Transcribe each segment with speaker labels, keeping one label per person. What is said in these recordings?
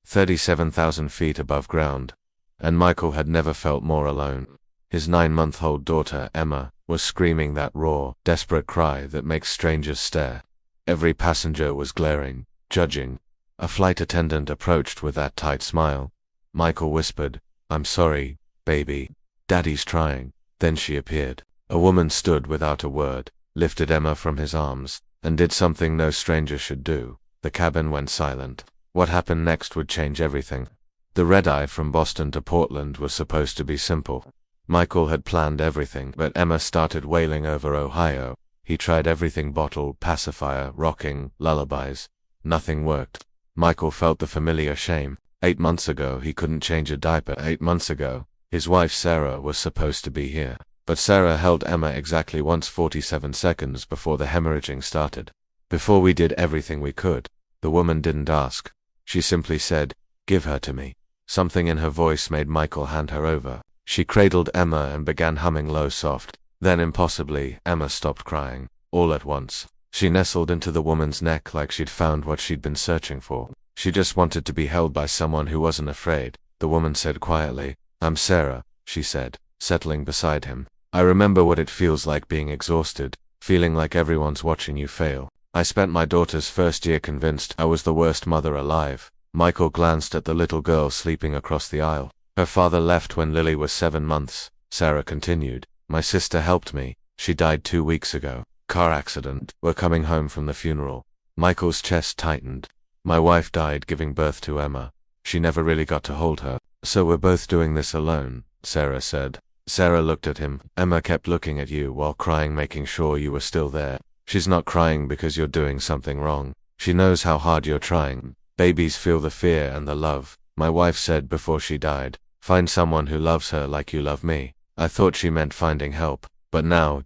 Speaker 1: 37,000 feet above ground. And Michael had never felt more alone. His 9-month-old daughter, Emma, was screaming that raw, desperate cry that makes strangers stare. Every passenger was glaring, judging. A flight attendant approached with that tight smile. Michael whispered, "I'm sorry, baby. Daddy's trying." Then she appeared. A woman stood without a word, lifted Emma from his arms, and did something no stranger should do. The cabin went silent. What happened next would change everything. The red-eye from Boston to Portland was supposed to be simple. Michael had planned everything, but Emma started wailing over Ohio. He tried everything: bottle, pacifier, rocking, lullabies. Nothing worked. Michael felt the familiar shame. 8 months ago he couldn't change a diaper. 8 months ago, his wife Sarah was supposed to be here. But Sarah held Emma exactly once 47 seconds before the hemorrhaging started. Before we did everything we could. The woman didn't ask. She simply said, "Give her to me." Something in her voice made Michael hand her over. She cradled Emma and began humming low soft. Then impossibly, Emma stopped crying. All at once. She nestled into the woman's neck like she'd found what she'd been searching for. She just wanted to be held by someone who wasn't afraid. The woman said quietly, "I'm Sarah," she said, settling beside him. "I remember what it feels like being exhausted, feeling like everyone's watching you fail. I spent my daughter's first year convinced I was the worst mother alive." Michael glanced at the little girl sleeping across the aisle. "Her father left when Lily was 7 months, Sarah continued. "My sister helped me. She died 2 weeks ago. Car accident. We're coming home from the funeral." Michael's chest tightened. "My wife died giving birth to Emma. She never really got to hold her. So we're both doing this alone," Sarah said. Sarah looked at him. "Emma kept looking at you while crying, making sure you were still there. She's not crying because you're doing something wrong. She knows how hard you're trying. Babies feel the fear and the love. My wife said before she died, 'Find someone who loves her like you love me.' I thought she meant finding help. But now, ...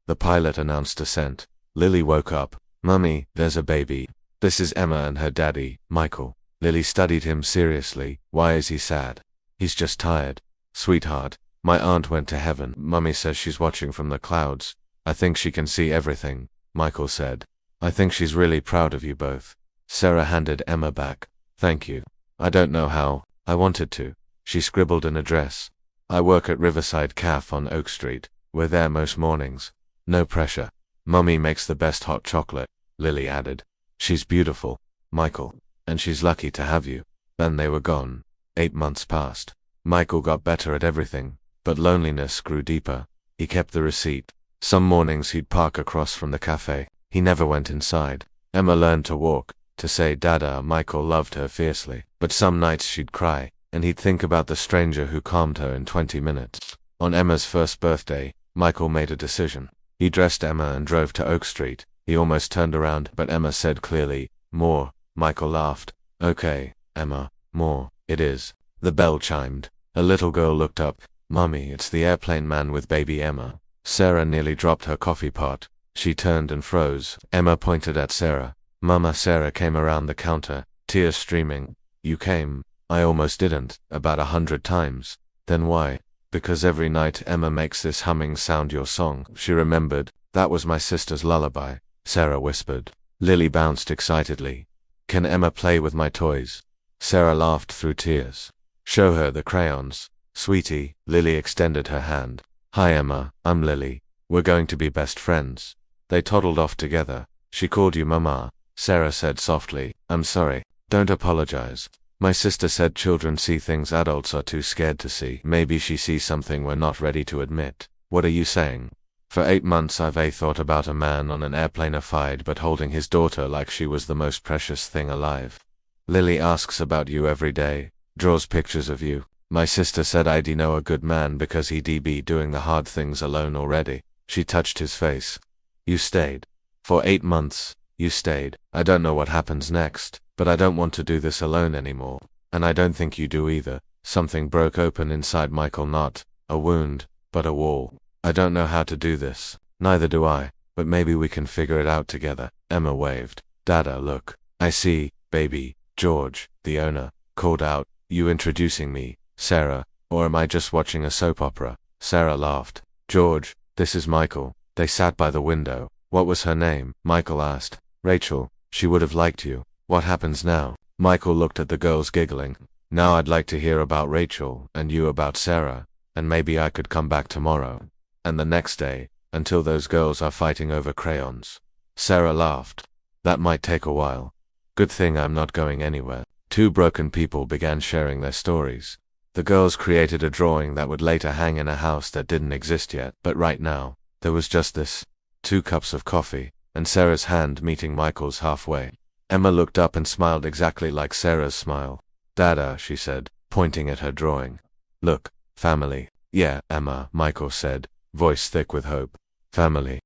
Speaker 1: The pilot announced descent. Lily woke up. "Mummy, there's a baby. This is Emma and her daddy, Michael." Lily studied him seriously. "Why is he sad?" "He's just tired. Sweetheart, my aunt went to heaven. Mummy says she's watching from the clouds. I think she can see everything," Michael said. "I think she's really proud of you both." Sarah handed Emma back. "Thank you. I don't know how. I wanted to." She scribbled an address. "I work at Riverside Café on Oak Street. We're there most mornings. No pressure. Mummy makes the best hot chocolate," Lily added. "She's beautiful, Michael. And she's lucky to have you." Then they were gone. 8 months passed. Michael got better at everything, but loneliness grew deeper. He kept the receipt. Some mornings he'd park across from the cafe. He never went inside. Emma learned to walk, to say Dada. Michael loved her fiercely. But some nights she'd cry, and he'd think about the stranger who calmed her in 20 minutes. On Emma's first birthday, Michael made a decision. He dressed Emma and drove to Oak Street. He almost turned around, but Emma said clearly, "More." Michael laughed. "Okay, Emma, more, it is." The bell chimed. A little girl looked up. "Mummy, it's the airplane man with baby Emma." Sarah nearly dropped her coffee pot. She turned and froze. Emma pointed at Sarah. "Mama." Sarah came around the counter, tears streaming. "You came." "I almost didn't, about 100 times." "Then why?" "Because every night Emma makes this humming sound, your song." She remembered. "That was my sister's lullaby," Sarah whispered. Lily bounced excitedly. "Can Emma play with my toys?" Sarah laughed through tears. "Show her the crayons." "Sweetie," Lily extended her hand. "Hi Emma, I'm Lily. We're going to be best friends." They toddled off together. "She called you Mama," Sarah said softly. "I'm sorry. Don't apologize. My sister said children see things adults are too scared to see. Maybe she sees something we're not ready to admit." "What are you saying?" "For 8 months I've thought about a man on an airplane afide but holding his daughter like she was the most precious thing alive. Lily asks about you every day, draws pictures of you. My sister said I'd know a good man because he'd be doing the hard things alone already." She touched his face. "You stayed. For 8 months, you stayed. I don't know what happens next, but I don't want to do this alone anymore. And I don't think you do either." Something broke open inside Michael, not a wound, but a wall. "I don't know how to do this." "Neither do I, but maybe we can figure it out together." Emma waved. "Dada, look. I see, baby." George, the owner, called out, "You introducing me, Sarah, or am I just watching a soap opera?" Sarah laughed. "George, this is Michael." They sat by the window. "What was her name?" Michael asked. "Rachel. She would have liked you." "What happens now?" Michael looked at the girls giggling. Now I'd like to hear about Rachel, and you about Sarah, and maybe I could come back tomorrow. And the next day, until those girls are fighting over crayons. Sarah laughed. That might take a while. Good thing I'm not going anywhere. Two broken people began sharing their stories. The girls created a drawing that would later hang in a house that didn't exist yet, but right now, there was just this. 2 cups of coffee, and Sarah's hand meeting Michael's halfway. Emma looked up and smiled exactly like Sarah's smile. Dada, she said, pointing at her drawing. Look, family. Yeah, Emma, Michael said, voice thick with hope. Family.